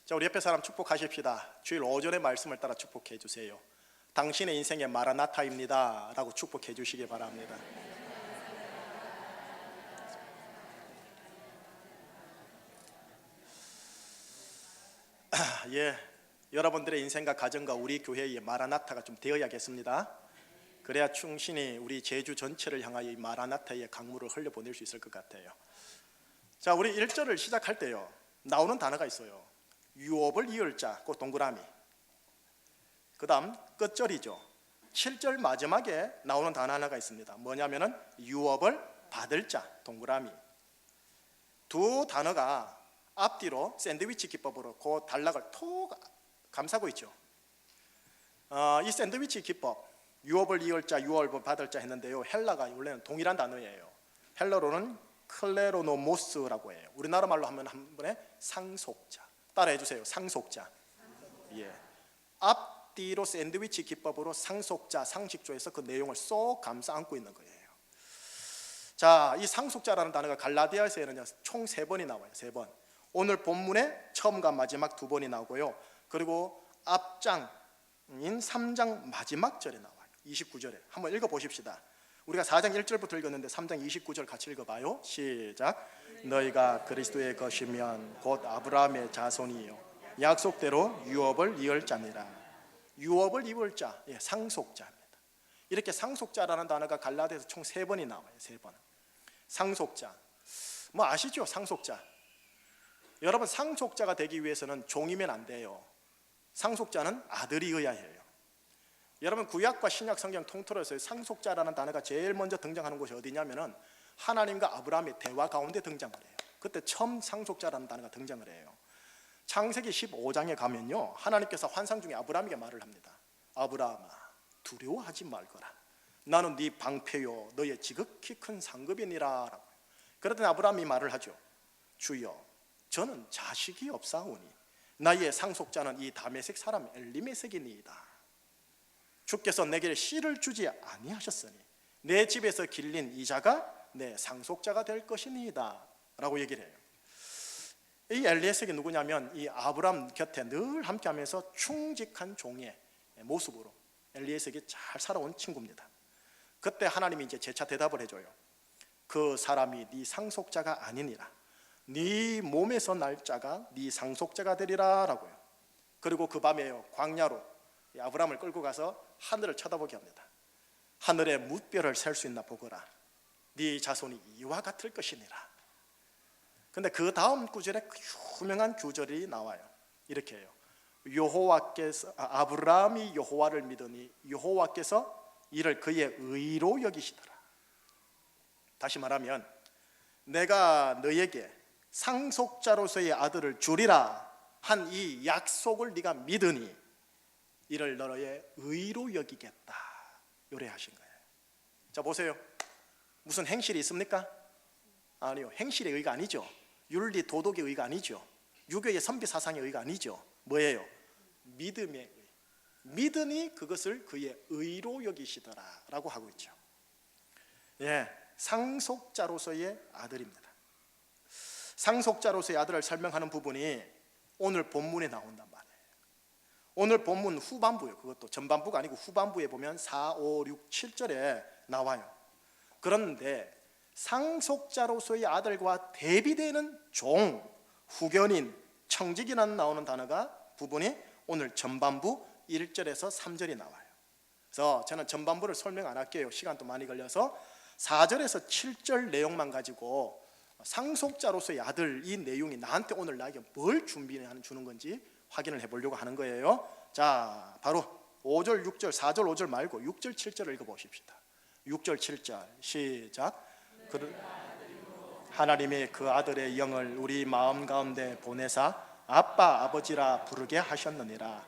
자, 우리 옆에 사람 축복하십시다. 주일 오전의 말씀을 따라 축복해 주세요. 당신의 인생의 마라나타입니다 라고 축복해 주시기 바랍니다. 예, 여러분들의 인생과 가정과 우리 교회의 마라나타가 좀 되어야겠습니다. 그래야 충신이 우리 제주 전체를 향하여 이 마라나타의 강물을 흘려보낼 수 있을 것 같아요. 자, 우리 1절을 시작할 때요, 나오는 단어가 있어요. 유업을 이을 자, 그 동그라미. 그 다음 끝절이죠. 7절 마지막에 나오는 단어 하나가 있습니다. 뭐냐면은 유업을 받을 자, 동그라미. 두 단어가 앞뒤로 샌드위치 기법으로 그 단락을 톡 감싸고 있죠. 이 샌드위치 기법, 유업을 이을 자, 유업을 받을 자 했는데요, 헬라가 원래는 동일한 단어예요. 헬라로는 클레로노모스라고 해요. 우리나라 말로 하면 한 번에 상속자. 따라해 주세요. 상속자. 예. 앞뒤로 샌드위치 기법으로 상속자, 상식조에서 그 내용을 쏙 감싸 안고 있는 거예요. 자, 이 상속자라는 단어가 갈라디아서에는 총 3번이 나와요. 3번. 오늘 본문에 처음과 마지막 2번이 나오고요. 그리고 앞장인 3장 마지막 절에 나와요. 29절에. 한번 읽어보십시다. 우리가 4장 1절부터 읽었는데 3장 29절 같이 읽어봐요. 시작. 너희가 그리스도의 것이면 곧 아브라함의 자손이요 약속대로 유업을 이을 자니라. 유업을 이을 자, 예, 상속자입니다. 이렇게 상속자라는 단어가 갈라디아서 총 3번이 나와요. 3번. 상속자. 뭐 아시죠? 상속자. 여러분, 상속자가 되기 위해서는 종이면 안 돼요. 상속자는 아들이어야 해요. 여러분, 구약과 신약 성경 통틀어서 상속자라는 단어가 제일 먼저 등장하는 곳이 어디냐면은 하나님과 아브라함의 대화 가운데 등장을 해요. 그때 처음 상속자라는 단어가 등장을 해요. 창세기 15장에 가면요, 하나님께서 환상 중에 아브라함에게 말을 합니다. 아브라함아, 두려워하지 말거라. 나는 네 방패요 너의 지극히 큰 상급이니라 라고. 그러더니 아브라함이 말을 하죠. 주여, 저는 자식이 없사오니 나의 상속자는 이 다메섹 사람 엘리메섹이니이다. 주께서 내게 씨를 주지 아니하셨으니 내 집에서 길린 이 자가 내 상속자가 될 것이니이다 라고 얘기를 해요. 이 엘리에섹이 누구냐면 이 아브람 곁에 늘 함께하면서 충직한 종의 모습으로 엘리에섹이 잘 살아온 친구입니다. 그때 하나님이 이제 재차 대답을 해줘요. 그 사람이 네 상속자가 아니니라. 네 몸에서 날 자가 네 상속자가 되리라 라고요. 그리고 그 밤에요, 광야로 아브람을 끌고 가서 하늘을 쳐다보게 합니다. 하늘의 뭇별을 셀 수 있나 보거라. 네 자손이 이와 같을 것이니라. 근데 그 다음 구절에 그 유명한 구절이 나와요. 이렇게 해요. 여호와께서 아브라함이 여호와를 믿으니 여호와께서 이를 그의 의로 여기시더라. 다시 말하면 내가 너에게 상속자로서의 아들을 주리라 한 이 약속을 네가 믿으니 이를 너의 의로 여기겠다 요래하신 거예요. 자, 보세요. 무슨 행실이 있습니까? 아니요, 행실의 의가 아니죠. 윤리 도덕의 의가 아니죠. 유교의 선비 사상의 의가 아니죠. 뭐예요? 믿음의 의. 믿으니 그것을 그의 의로 여기시더라 라고 하고 있죠. 예, 상속자로서의 아들입니다. 상속자로서의 아들을 설명하는 부분이 오늘 본문에 나온단 말이에요. 오늘 본문 후반부요. 그것도 전반부가 아니고 후반부에 보면 4, 5, 6, 7절에 나와요. 그런데 상속자로서의 아들과 대비되는 종, 후견인, 청직이라는 나오는 단어가 부분이 오늘 전반부 1절에서 3절이 나와요. 그래서 저는 전반부를 설명 안 할게요. 시간도 많이 걸려서 4절에서 7절 내용만 가지고 상속자로서의 아들, 이 내용이 나한테 오늘 나에게 뭘 준비해 주는 건지 확인을 해보려고 하는 거예요. 자, 바로 5절, 6절, 4절, 5절 말고 6절, 7절을 읽어보십시다. 6절, 7절 시작. 하나님이 그 아들의 영을 우리 마음 가운데 보내사 아빠, 아버지라 부르게 하셨느니라.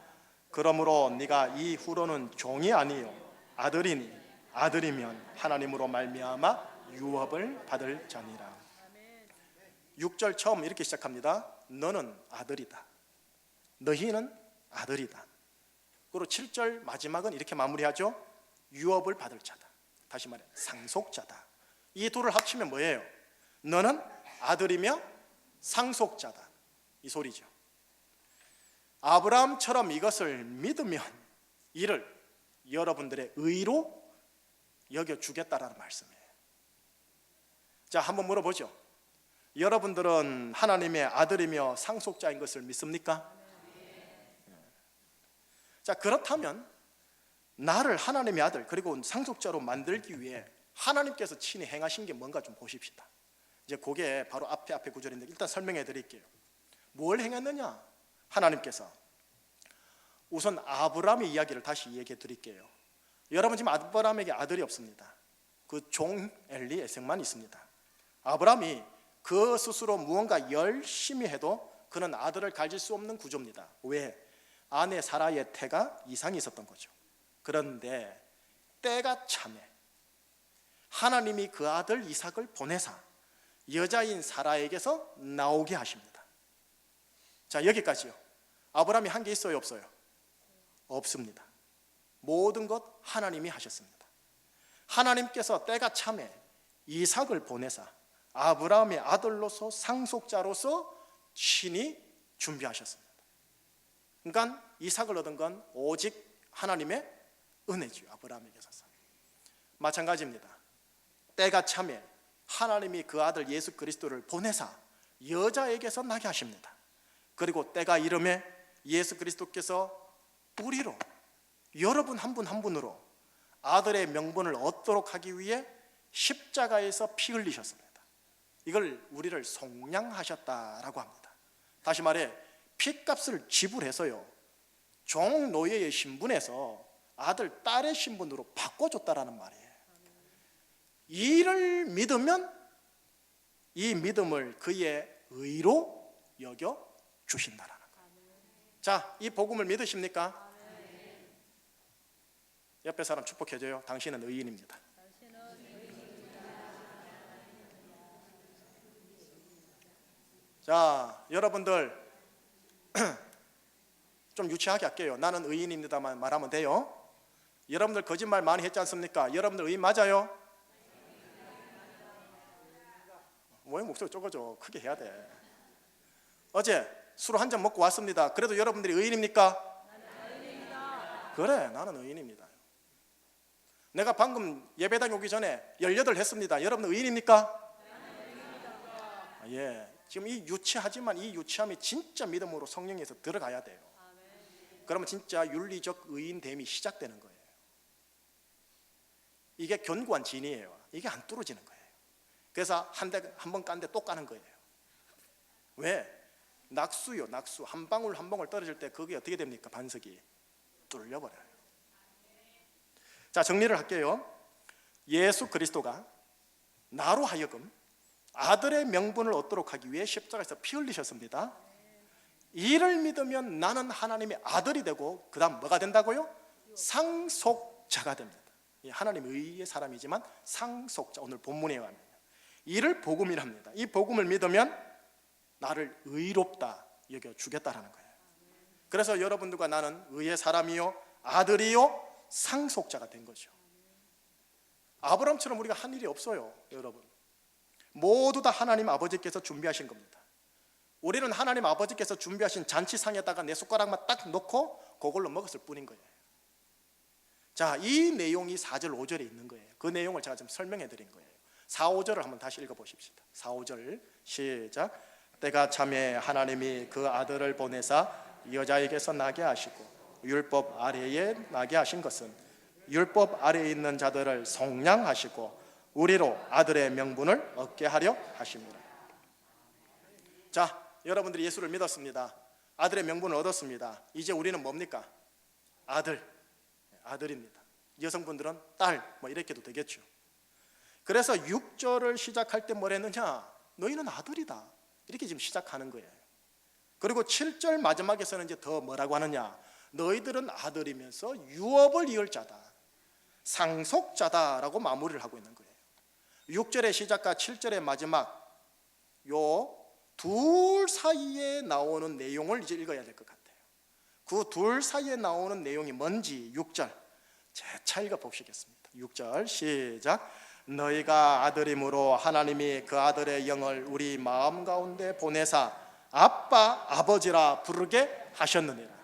그러므로 네가 이후로는 종이 아니요 아들이니 아들이면 하나님으로 말미암아 유업을 받을 자니라. 6절 처음 이렇게 시작합니다. 너는 아들이다. 너희는 아들이다. 그리고 7절 마지막은 이렇게 마무리하죠. 유업을 받을 자다. 다시 말해 상속자다. 이 둘을 합치면 뭐예요? 너는 아들이며 상속자다. 이 소리죠. 아브라함처럼 이것을 믿으면 이를 여러분들의 의로 여겨주겠다라는 말씀이에요. 자, 한번 물어보죠. 여러분들은 하나님의 아들이며 상속자인 것을 믿습니까? 자, 그렇다면 나를 하나님의 아들 그리고 상속자로 만들기 위해 하나님께서 친히 행하신 게 뭔가 좀 보십시다. 이제 그게 바로 앞에 구절인데 일단 설명해 드릴게요. 뭘 행했느냐? 하나님께서 우선 아브라함의 이야기를 다시 얘기해 드릴게요. 여러분, 지금 아브라함에게 아들이 없습니다. 그 종 엘리에셀만 있습니다. 아브라함이 그 스스로 무언가 열심히 해도 그는 아들을 가질 수 없는 구조입니다. 왜? 아내 사라의 태가 이상이 있었던 거죠. 그런데 때가 차매 하나님이 그 아들 이삭을 보내사 여자인 사라에게서 나오게 하십니다. 자, 여기까지요. 아브라함이 한 게 있어요, 없어요? 없습니다. 모든 것 하나님이 하셨습니다. 하나님께서 때가 차매 이삭을 보내사 아브라함의 아들로서 상속자로서 친히 준비하셨습니다. 그러니까 이삭을 얻은 건 오직 하나님의 은혜지요. 아브라함에게 있어서 마찬가지입니다. 때가 차매 하나님이 그 아들 예수 그리스도를 보내사 여자에게서 나게 하십니다. 그리고 때가 이름에 예수 그리스도께서 우리로 여러분 한 분 한 분으로 아들의 명분을 얻도록 하기 위해 십자가에서 피 흘리셨습니다. 이걸 우리를 속량하셨다라고 합니다. 다시 말해 피값을 지불해서요 종 노예의 신분에서 아들 딸의 신분으로 바꿔줬다라는 말이에요. 이를 믿으면 이 믿음을 그의 의로 여겨 주신다라는 거예요. 자, 이 복음을 믿으십니까? 옆에 사람 축복해줘요. 당신은 의인입니다. 자, 여러분들 좀 유치하게 할게요. 나는 의인입니다만 말하면 돼요. 여러분들 거짓말 많이 했지 않습니까? 여러분들 의인 맞아요? 왜 목소리 적어줘? 크게 해야 돼. 어제 술 한 잔 먹고 왔습니다. 그래도 여러분들이 의인입니까? 나는 의인입니다. 그래, 나는 의인입니다. 내가 방금 예배당 오기 전에 18 했습니다. 여러분 의인입니까? 나는 의인입니다. 예, 지금 이 유치하지만 이 유치함이 진짜 믿음으로 성령에서 들어가야 돼요. 그러면 진짜 윤리적 의인됨이 시작되는 거예요. 이게 견고한 진이에요. 이게 안 뚫어지는 거예요. 그래서 한 번 깐데 또 까는 거예요. 왜? 낙수요, 낙수. 한 방울 한 방울 떨어질 때 그게 어떻게 됩니까? 반석이 뚫려버려요. 자, 정리를 할게요. 예수 그리스도가 나로 하여금 아들의 명분을 얻도록 하기 위해 십자가에서 피 흘리셨습니다. 이를 믿으면 나는 하나님의 아들이 되고 그 다음 뭐가 된다고요? 상속자가 됩니다. 하나님 의의 사람이지만 상속자, 오늘 본문에 의하면 이를 복음이랍니다. 이 복음을 믿으면 나를 의롭다 여겨주겠다라는 거예요. 그래서 여러분들과 나는 의의 사람이요 아들이요 상속자가 된 거죠. 아브라함처럼 우리가 한 일이 없어요. 여러분 모두 다 하나님 아버지께서 준비하신 겁니다. 우리는 하나님 아버지께서 준비하신 잔치상에다가 내 숟가락만 딱 놓고 그걸로 먹었을 뿐인 거예요. 자, 이 내용이 4절 5절에 있는 거예요. 그 내용을 제가 좀 설명해 드린 거예요. 4, 5절을 한번 다시 읽어보십시다. 4, 5절 시작. 때가 차매 하나님이 그 아들을 보내사 여자에게서 나게 하시고 율법 아래에 나게 하신 것은 율법 아래에 있는 자들을 속량하시고 우리로 아들의 명분을 얻게 하려 하십니다. 자, 여러분들이 예수를 믿었습니다. 아들의 명분을 얻었습니다. 이제 우리는 뭡니까? 아들입니다. 여성분들은 딸, 뭐 이렇게도 되겠죠. 그래서 6절을 시작할 때 뭘 했느냐? 너희는 아들이다. 이렇게 지금 시작하는 거예요. 그리고 7절 마지막에서는 이제 더 뭐라고 하느냐? 너희들은 아들이면서 유업을 이을 자다, 상속자다라고 마무리를 하고 있는 거예요. 6절의 시작과 7절의 마지막 요 둘 사이에 나오는 내용을 이제 읽어야 될 것 같아요. 그 둘 사이에 나오는 내용이 뭔지 6절 재차 읽어보시겠습니다. 6절 시작. 너희가 아들이므로 하나님이 그 아들의 영을 우리 마음 가운데 보내사 아빠 아버지라 부르게 하셨느니라.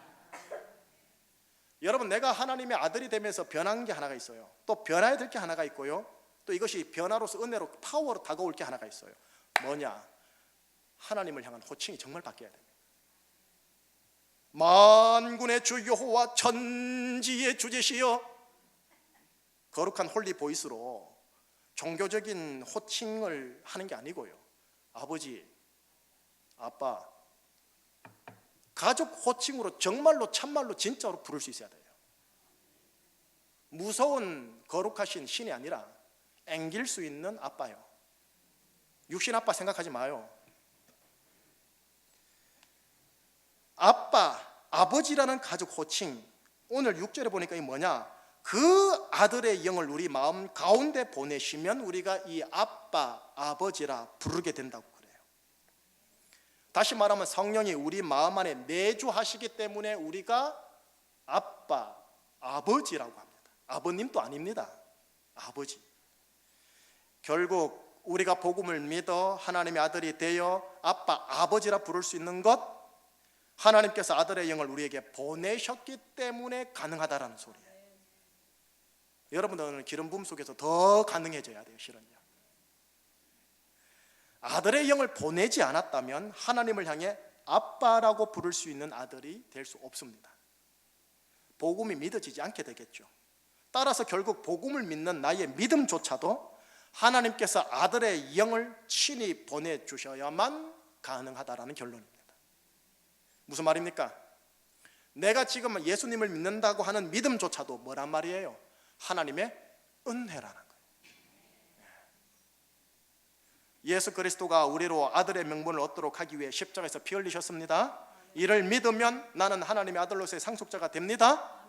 여러분, 내가 하나님의 아들이 되면서 변한 게 하나가 있어요. 또 변화해야 될 게 하나가 있고요. 또 이것이 변화로서 은혜로 파워로 다가올 게 하나가 있어요. 뭐냐? 하나님을 향한 호칭이 정말 바뀌어야 됩니다. 만군의 주 여호와 천지의 주제시여. 거룩한 홀리 보이스로 종교적인 호칭을 하는 게 아니고요. 아버지, 아빠, 가족 호칭으로 정말로 참말로 진짜로 부를 수 있어야 돼요. 무서운 거룩하신 신이 아니라 앵길 수 있는 아빠요. 육신 아빠 생각하지 마요. 아빠, 아버지라는 가족 호칭, 오늘 6절에 보니까 이 뭐냐? 그 아들의 영을 우리 마음 가운데 보내시면 우리가 이 아빠, 아버지라 부르게 된다고 그래요. 다시 말하면 성령이 우리 마음 안에 내주하시기 때문에 우리가 아빠, 아버지라고 합니다. 아버님도 아닙니다. 아버지. 결국 우리가 복음을 믿어 하나님의 아들이 되어 아빠, 아버지라 부를 수 있는 것, 하나님께서 아들의 영을 우리에게 보내셨기 때문에 가능하다라는 소리예요. 여러분들은 기름 부음 속에서 더 가능해져야 돼요. 실은요. 아들의 영을 보내지 않았다면 하나님을 향해 아빠라고 부를 수 있는 아들이 될 수 없습니다. 복음이 믿어지지 않게 되겠죠. 따라서 결국 복음을 믿는 나의 믿음조차도 하나님께서 아들의 영을 친히 보내주셔야만 가능하다라는 결론입니다. 무슨 말입니까? 내가 지금 예수님을 믿는다고 하는 믿음조차도 뭐란 말이에요? 하나님의 은혜라는 거예요. 예수 그리스도가 우리로 아들의 명분을 얻도록 하기 위해 십자가에서 피 흘리셨습니다. 이를 믿으면 나는 하나님의 아들로서의 상속자가 됩니다.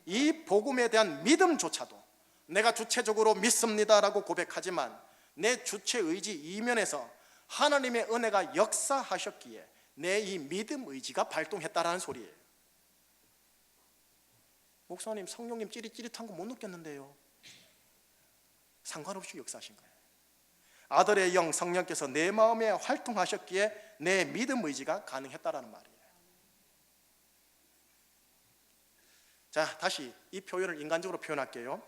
이 복음에 대한 믿음조차도 내가 주체적으로 믿습니다라고 고백하지만 내 주체 의지 이면에서 하나님의 은혜가 역사하셨기에 내 이 믿음 의지가 발동했다라는 소리예요. 목사님, 성령님 찌릿찌릿한 거 못 느꼈는데요. 상관없이 역사하신 거예요. 아들의 영 성령께서 내 마음에 활동하셨기에 내 믿음 의지가 가능했다라는 말이에요. 자, 다시 이 표현을 인간적으로 표현할게요.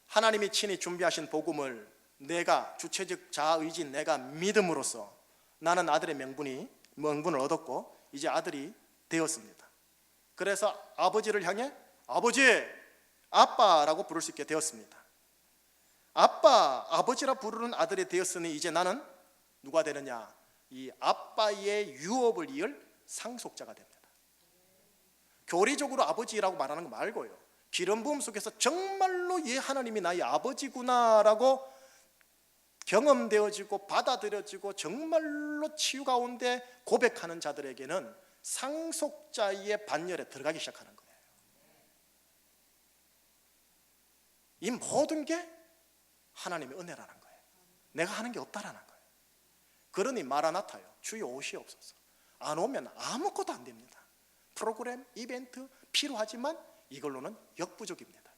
하나님이 친히 준비하신 복음을 내가 주체적 자아의지인 내가 믿음으로써 나는 아들의 명분을 얻었고 이제 아들이 되었습니다. 그래서 아버지를 향해 아버지, 아빠라고 부를 수 있게 되었습니다. 아빠, 아버지라 부르는 아들이 되었으니 이제 나는 누가 되느냐? 이 아빠의 유업을 이을 상속자가 됩니다. 교리적으로 아버지라고 말하는 거 말고요, 기름 부음 속에서 정말로 얘 하나님이 나의 아버지구나라고 경험되어지고 받아들여지고 정말로 치유 가운데 고백하는 자들에게는 상속자의 반열에 들어가기 시작하는 거예요. 이 모든 게 하나님의 은혜라는 거예요. 내가 하는 게 없다라는 거예요. 그러니 마라나타요, 주여 오시옵소서. 안 오면 아무것도 안 됩니다. 프로그램, 이벤트 필요하지만 이걸로는 역부족입니다.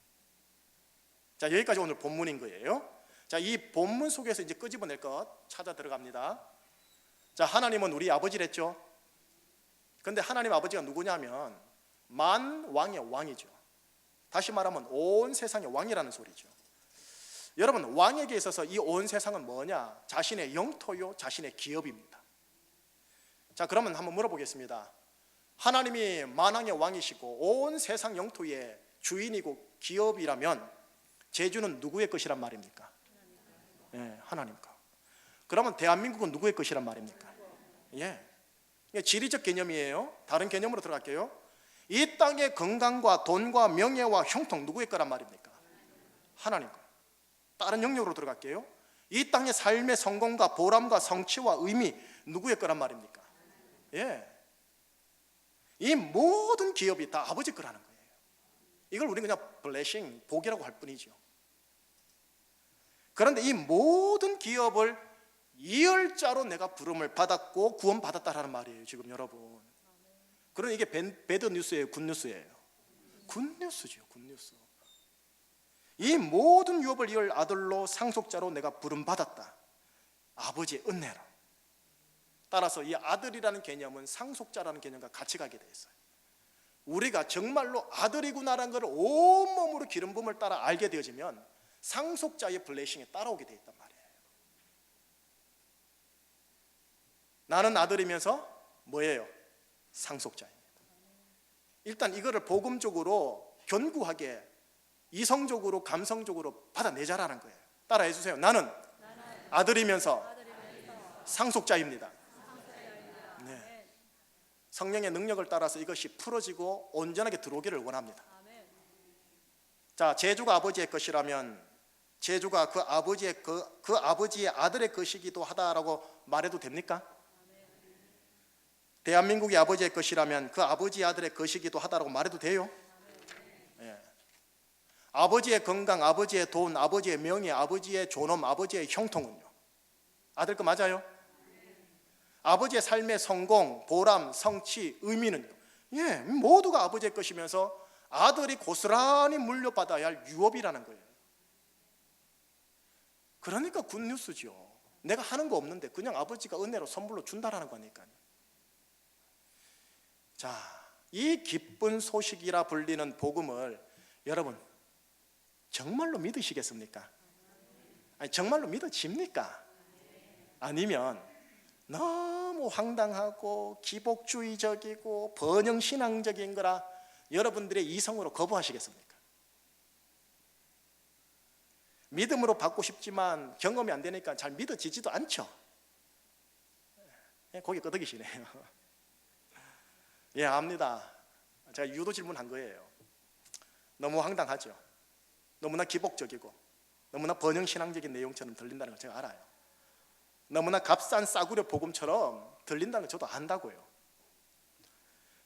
자, 여기까지 오늘 본문인 거예요. 자, 이 본문 속에서 이제 끄집어낼 것 찾아 들어갑니다. 자, 하나님은 우리 아버지랬죠. 근데 하나님 아버지가 누구냐면 만왕의 왕이죠. 다시 말하면 온 세상의 왕이라는 소리죠. 여러분, 왕에게 있어서 이 온 세상은 뭐냐? 자신의 영토요, 자신의 기업입니다. 자, 그러면 한번 물어보겠습니다. 하나님이 만왕의 왕이시고 온 세상 영토의 주인이고 기업이라면 제주는 누구의 것이란 말입니까? 예, 하나님 것. 그러면 대한민국은 누구의 것이란 말입니까? 예, 지리적 개념이에요. 다른 개념으로 들어갈게요. 이 땅의 건강과 돈과 명예와 형통 누구의 거란 말입니까? 하나님 것. 다른 영역으로 들어갈게요. 이 땅의 삶의 성공과 보람과 성취와 의미 누구의 거란 말입니까? 예, 이 모든 기업이 다 아버지 거라는 거예요. 이걸 우리는 그냥 블레싱, 복이라고 할 뿐이죠. 그런데 이 모든 기업을 이열자로 내가 부름을 받았고 구원받았다라는 말이에요, 지금 여러분. 그러니 이게 배드 뉴스예요, 굿 뉴스예요? 굿 뉴스죠, 굿 뉴스. 이 모든 유업을 이을 아들로 상속자로 내가 부름받았다. 아버지의 은혜로. 따라서 이 아들이라는 개념은 상속자라는 개념과 같이 가게 돼 있어요. 우리가 정말로 아들이구나라는 것을 온몸으로 기름 부음을 따라 알게 되어지면 상속자의 블레싱에 따라오게 돼 있단 말이에요. 나는 아들이면서 뭐예요? 상속자입니다. 일단 이거를 복음적으로 견고하게 이성적으로 감성적으로 받아내자라는 거예요. 따라해 주세요. 나는 아들이면서 상속자입니다. 네. 성령의 능력을 따라서 이것이 풀어지고 온전하게 들어오기를 원합니다. 자, 제주가 아버지의 것이라면 제주가 그 아버지의 아들의 것이기도 하다라고 말해도 됩니까? 대한민국이 아버지의 것이라면 그 아버지의 아들의 것이기도 하다라고 말해도 돼요? 예. 아버지의 건강, 아버지의 돈, 아버지의 명예, 아버지의 존엄, 아버지의 형통은요? 아들 거 맞아요? 아버지의 삶의 성공, 보람, 성취, 의미는요? 예, 모두가 아버지의 것이면서 아들이 고스란히 물려받아야 할 유업이라는 거예요. 그러니까 굿뉴스죠. 내가 하는 거 없는데 그냥 아버지가 은혜로 선물로 준다라는 거니까요. 자, 이 기쁜 소식이라 불리는 복음을 여러분 정말로 믿으시겠습니까? 아니, 정말로 믿어집니까? 아니면 너무 황당하고 기복주의적이고 번영신앙적인 거라 여러분들의 이성으로 거부하시겠습니까? 믿음으로 받고 싶지만 경험이 안 되니까 잘 믿어지지도 않죠. 고개 끄덕이시네요. 예, 압니다. 제가 유도 질문한 거예요. 너무 황당하죠. 너무나 기복적이고 너무나 번영신앙적인 내용처럼 들린다는 걸 제가 알아요. 너무나 값싼 싸구려 복음처럼 들린다는 걸 저도 안다고요.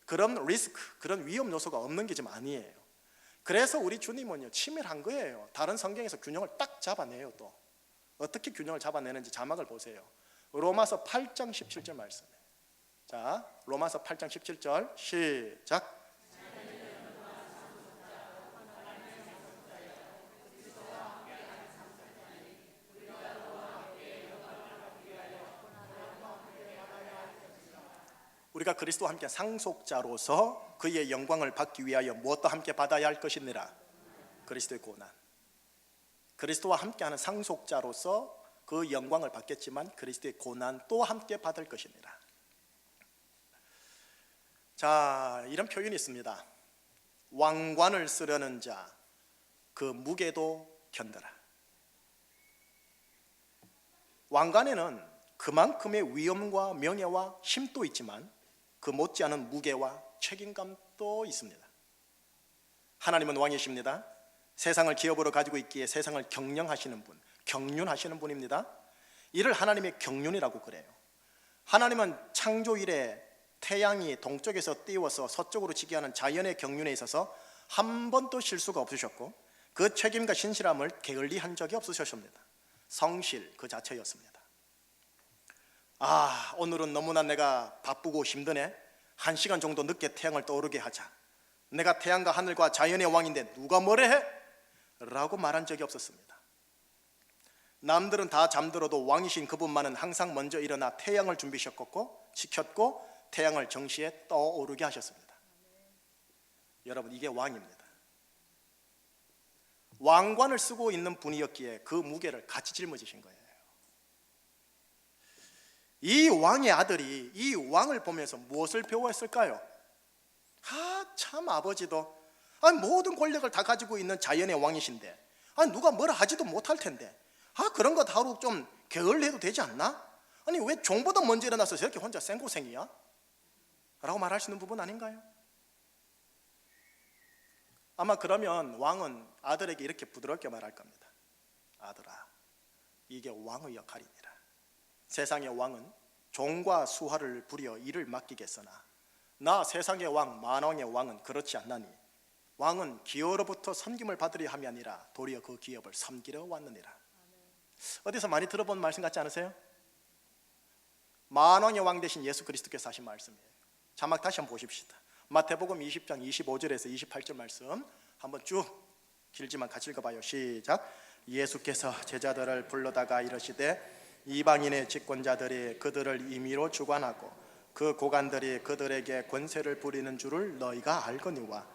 그런 리스크, 그런 위험 요소가 없는 게 좀 아니에요. 그래서 우리 주님은요 치밀한 거예요. 다른 성경에서 균형을 딱 잡아내요. 또 어떻게 균형을 잡아내는지 자막을 보세요. 로마서 8장 17절 말씀이에요. 자, 로마서 8장 17절 시작. 우리가 그리스도와 함께 상속자로서 그의 영광을 받기 위하여 무엇도 함께 받아야 할 것이니라. 그리스도의 고난. 그리스도와 함께하는 상속자로서 그 영광을 받겠지만 그리스도의 고난 또 함께 받을 것이니라. 자, 이런 표현이 있습니다. 왕관을 쓰려는 자 그 무게도 견뎌라. 왕관에는 그만큼의 위엄과 명예와 힘도 있지만 그 못지않은 무게와 책임감도 있습니다. 하나님은 왕이십니다. 세상을 기업으로 가지고 있기에 세상을 경영하시는 분, 경륜하시는 분입니다. 이를 하나님의 경륜이라고 그래요. 하나님은 창조 이래 태양이 동쪽에서 띄워서 서쪽으로 지게 하는 자연의 경륜에 있어서 한 번도 실수가 없으셨고 그 책임과 신실함을 게을리한 적이 없으셨습니다. 성실 그 자체였습니다. 아, 오늘은 너무나 내가 바쁘고 힘드네. 1시간 정도 늦게 태양을 떠오르게 하자. 내가 태양과 하늘과 자연의 왕인데 누가 뭐래 해? 라고 말한 적이 없었습니다. 남들은 다 잠들어도 왕이신 그분만은 항상 먼저 일어나 태양을 준비시켰고 지켰고 태양을 정시에 떠오르게 하셨습니다. 여러분, 이게 왕입니다. 왕관을 쓰고 있는 분이었기에 그 무게를 같이 짊어지신 거예요. 이 왕의 아들이 이 왕을 보면서 무엇을 배웠을까요? 참 아버지도 모든 권력을 다 가지고 있는 자연의 왕이신데 누가 뭐라 하지도 못할 텐데 그런 거 하루 좀 게을리해도 되지 않나? 아니 왜 종보다 먼저 일어나서 저렇게 혼자 생고생이야? 라고 말할 수 있는 부분 아닌가요? 아마 그러면 왕은 아들에게 이렇게 부드럽게 말할 겁니다. 아들아, 이게 왕의 역할이니라. 세상의 왕은 종과 수하를 부려 일을 맡기겠으나 나 세상의 왕 만왕의 왕은 그렇지 않나니 왕은 기업으로부터 섬김을 받으려 함이 아니라 도리어 그 기업을 섬기려 왔느니라. 어디서 많이 들어본 말씀 같지 않으세요? 만왕의 왕 대신 예수 그리스도께서 하신 말씀이에요. 자막 다시 한번 보십시다. 마태복음 20장 25절에서 28절 말씀 한번 쭉 길지만 같이 읽어봐요. 시작. 예수께서 제자들을 불러다가 이르시되 이방인의 집권자들이 그들을 임의로 주관하고 그 고관들이 그들에게 권세를 부리는 줄을 너희가 알거니와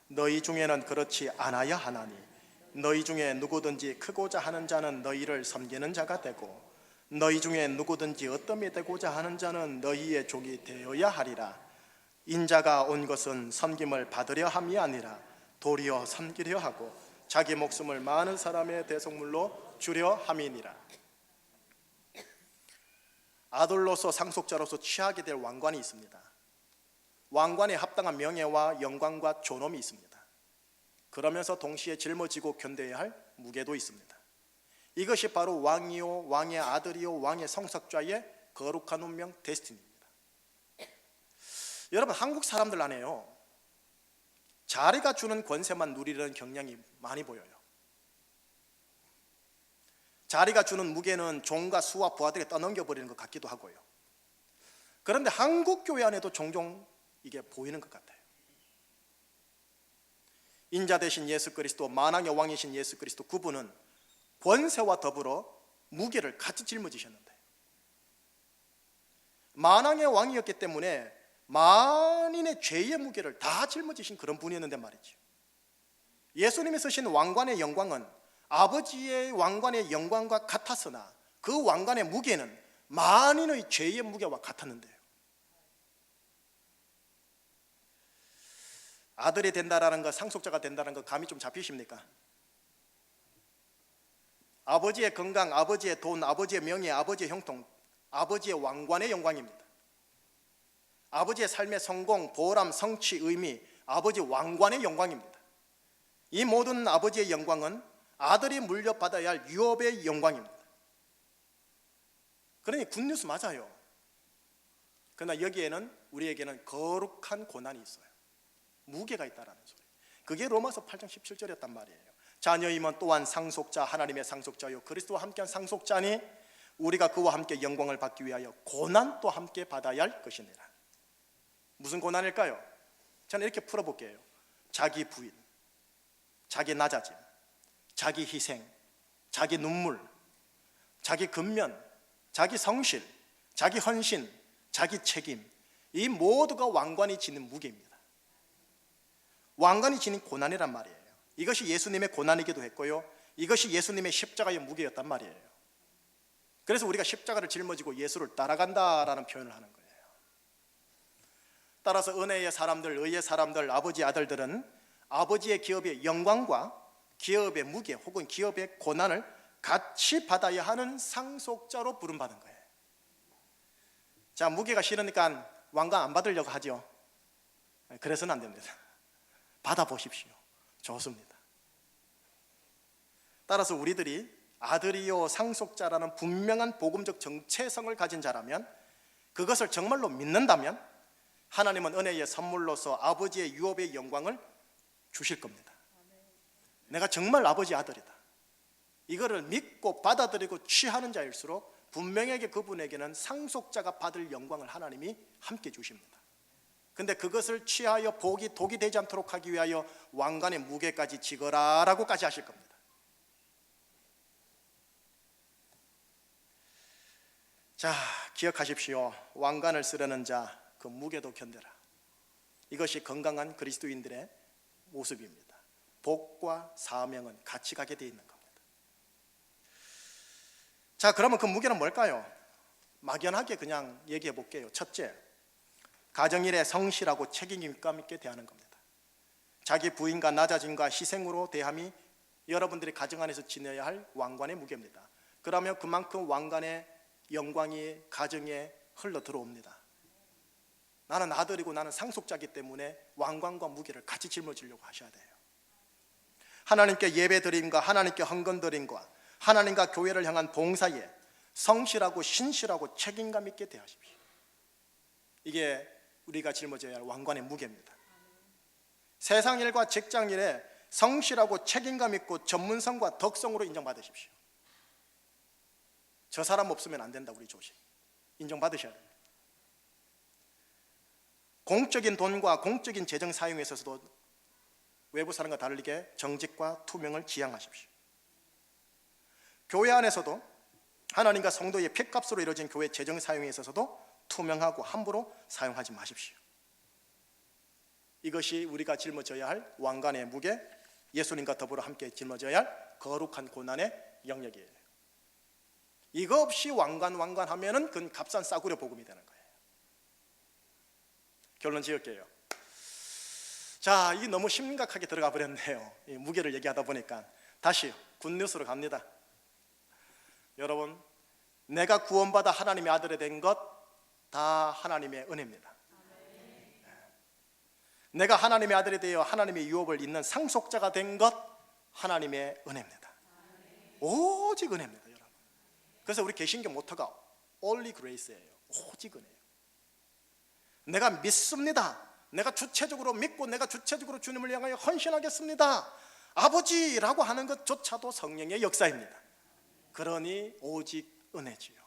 너희 중에는 그렇지 않아야 하나니 너희 중에 누구든지 크고자 하는 자는 너희를 섬기는 자가 되고 너희 중에 누구든지 어떠함이 되고자 하는 자는 너희의 종이 되어야 하리라. 인자가 온 것은 섬김을 받으려 함이 아니라 도리어 섬기려 하고 자기 목숨을 많은 사람의 대속물로 주려 함이니라. 아들로서 상속자로서 취하게 될 왕관이 있습니다. 왕관에 합당한 명예와 영광과 존엄이 있습니다. 그러면서 동시에 짊어지고 견뎌야 할 무게도 있습니다. 이것이 바로 왕이요 왕의 아들이요 왕의 성석자의 거룩한 운명 데스티니입니다. 여러분, 한국 사람들 안에요, 자리가 주는 권세만 누리려는 경향이 많이 보여요. 자리가 주는 무게는 종과 수와 부하들에게 떠넘겨버리는 것 같기도 하고요. 그런데 한국 교회 안에도 종종 이게 보이는 것 같아요. 인자 되신 예수 그리스도, 만왕의 왕이신 예수 그리스도, 그분은 권세와 더불어 무게를 같이 짊어지셨는데, 만왕의 왕이었기 때문에 만인의 죄의 무게를 다 짊어지신 그런 분이었는데 말이죠. 예수님이 쓰신 왕관의 영광은 아버지의 왕관의 영광과 같았으나 그 왕관의 무게는 만인의 죄의 무게와 같았는데요. 아들이 된다라는 것, 상속자가 된다는 것 감이 좀 잡히십니까? 아버지의 건강, 아버지의 돈, 아버지의 명예, 아버지의 형통, 아버지의 왕관의 영광입니다. 아버지의 삶의 성공, 보람, 성취, 의미, 아버지 왕관의 영광입니다. 이 모든 아버지의 영광은 아들이 물려받아야 할 유업의 영광입니다. 그러니 굿뉴스 맞아요. 그러나 여기에는 우리에게는 거룩한 고난이 있어요. 무게가 있다라는 소리. 그게 로마서 8장 17절이었단 말이에요. 자녀이면 또한 상속자, 하나님의 상속자요 그리스도와 함께한 상속자니 우리가 그와 함께 영광을 받기 위하여 고난도 함께 받아야 할 것이니라. 무슨 고난일까요? 저는 이렇게 풀어볼게요. 자기 부인, 자기 낮아짐, 자기 희생, 자기 눈물, 자기 근면, 자기 성실, 자기 헌신, 자기 책임, 이 모두가 왕관이 지는 무게입니다. 왕관이 지닌 고난이란 말이에요. 이것이 예수님의 고난이기도 했고요, 이것이 예수님의 십자가의 무게였단 말이에요. 그래서 우리가 십자가를 짊어지고 예수를 따라간다라는 표현을 하는 거예요. 따라서 은혜의 사람들, 의의 사람들, 아버지 아들들은 아버지의 기업의 영광과 기업의 무게 혹은 기업의 고난을 같이 받아야 하는 상속자로 부름받은 거예요. 자, 무게가 싫으니까 왕관 안 받으려고 하죠. 그래서는 안 됩니다. 받아보십시오. 좋습니다. 따라서 우리들이 아들이요 상속자라는 분명한 복음적 정체성을 가진 자라면, 그것을 정말로 믿는다면 하나님은 은혜의 선물로서 아버지의 유업의 영광을 주실 겁니다. 내가 정말 아버지 아들이다, 이거를 믿고 받아들이고 취하는 자일수록 분명하게 그분에게는 상속자가 받을 영광을 하나님이 함께 주십니다. 근데 그것을 취하여 복이 독이 되지 않도록 하기 위하여 왕관의 무게까지 지거라라고까지 하실 겁니다. 자, 기억하십시오. 왕관을 쓰려는 자, 그 무게도 견뎌라. 이것이 건강한 그리스도인들의 모습입니다. 복과 사명은 같이 가게 되어 있는 겁니다. 자, 그러면 그 무게는 뭘까요? 막연하게 그냥 얘기해 볼게요. 첫째, 가정일에 성실하고 책임감 있게 대하는 겁니다. 자기 부인과 낮아짐과 희생으로 대함이 여러분들이 가정 안에서 지내야 할 왕관의 무게입니다. 그러면 그만큼 왕관의 영광이 가정에 흘러 들어옵니다. 나는 아들이고 나는 상속자이기 때문에 왕관과 무게를 같이 짊어지려고 하셔야 돼요. 하나님께 예배드림과 하나님께 헌금드림과 하나님과 교회를 향한 봉사에 성실하고 신실하고 책임감 있게 대하십시오. 이게 우리가 짊어져야 할 왕관의 무게입니다. 세상 일과 직장 일에 성실하고 책임감 있고 전문성과 덕성으로 인정받으십시오. 저 사람 없으면 안 된다, 우리 조직. 인정받으셔야 됩니다. 공적인 돈과 공적인 재정 사용에 있어서도 외부 사람과 다르게 정직과 투명을 지향하십시오. 교회 안에서도 하나님과 성도의 피값으로 이루어진 교회 재정 사용에 있어서도 투명하고 함부로 사용하지 마십시오. 이것이 우리가 짊어져야 할 왕관의 무게, 예수님과 더불어 함께 짊어져야 할 거룩한 고난의 영역이에요. 이거 없이 왕관 하면은 그건 값싼 싸구려 복음이 되는 거예요. 결론 지을게요. 자, 이게 너무 심각하게 들어가 버렸네요. 이 무게를 얘기하다 보니까. 다시 굿뉴스로 갑니다. 여러분, 내가 구원받아 하나님의 아들이 된 것 다 하나님의 은혜입니다. 내가 하나님의 아들이 되어 하나님의 유업을 잇는 상속자가 된 것 하나님의 은혜입니다. 오직 은혜입니다, 여러분. 그래서 우리 개신교 모토가 Only Grace예요. 오직 은혜예요. 내가 믿습니다. 내가 주체적으로 믿고 내가 주체적으로 주님을 향하여 헌신하겠습니다, 아버지라고 하는 것조차도 성령의 역사입니다. 그러니 오직 은혜지요.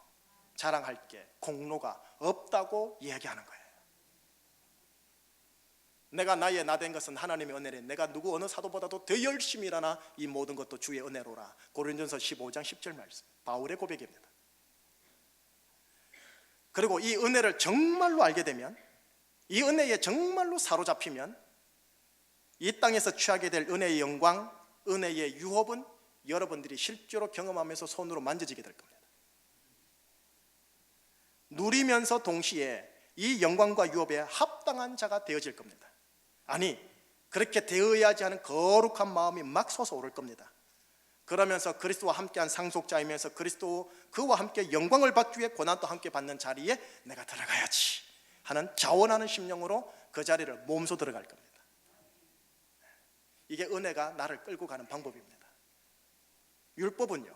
자랑할 게 공로가 없다고 이야기하는 거예요. 내가 나의 나 된 것은 하나님의 은혜래. 내가 누구 어느 사도보다도 더 열심히 일하나 이 모든 것도 주의 은혜로라. 고린도전서 15장 10절 말씀, 바울의 고백입니다. 그리고 이 은혜를 정말로 알게 되면, 이 은혜에 정말로 사로잡히면 이 땅에서 취하게 될 은혜의 영광, 은혜의 유업은 여러분들이 실제로 경험하면서 손으로 만져지게 될 겁니다. 누리면서 동시에 이 영광과 유업에 합당한 자가 되어질 겁니다. 아니, 그렇게 되어야지 하는 거룩한 마음이 막 솟아오를 겁니다. 그러면서 그리스도와 함께한 상속자이면서 그리스도 그와 함께 영광을 받기 위해 고난도 함께 받는 자리에 내가 들어가야지 하는 자원하는 심령으로 그 자리를 몸소 들어갈 겁니다. 이게 은혜가 나를 끌고 가는 방법입니다. 율법은요,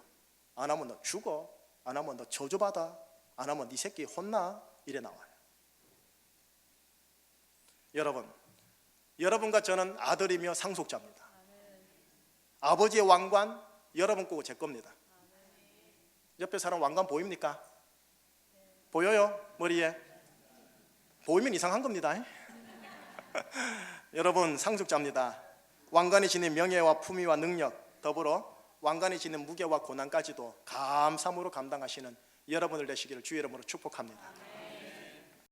안 하면 너 죽어, 안 하면 너 저주받아, 안 하면 네 새끼 혼나, 이래 나와요. 여러분과 저는 아들이며 상속자입니다. 아버지의 왕관 여러분 거고 제 겁니다. 옆에 사람 왕관 보입니까? 보여요? 머리에? 보이면 이상한 겁니다. 여러분 상속자입니다. 왕관이 지닌 명예와 품위와 능력, 더불어 왕관이 지닌 무게와 고난까지도 감사함으로 감당하시는 여러분들 되시기를 주의 이름으로 축복합니다.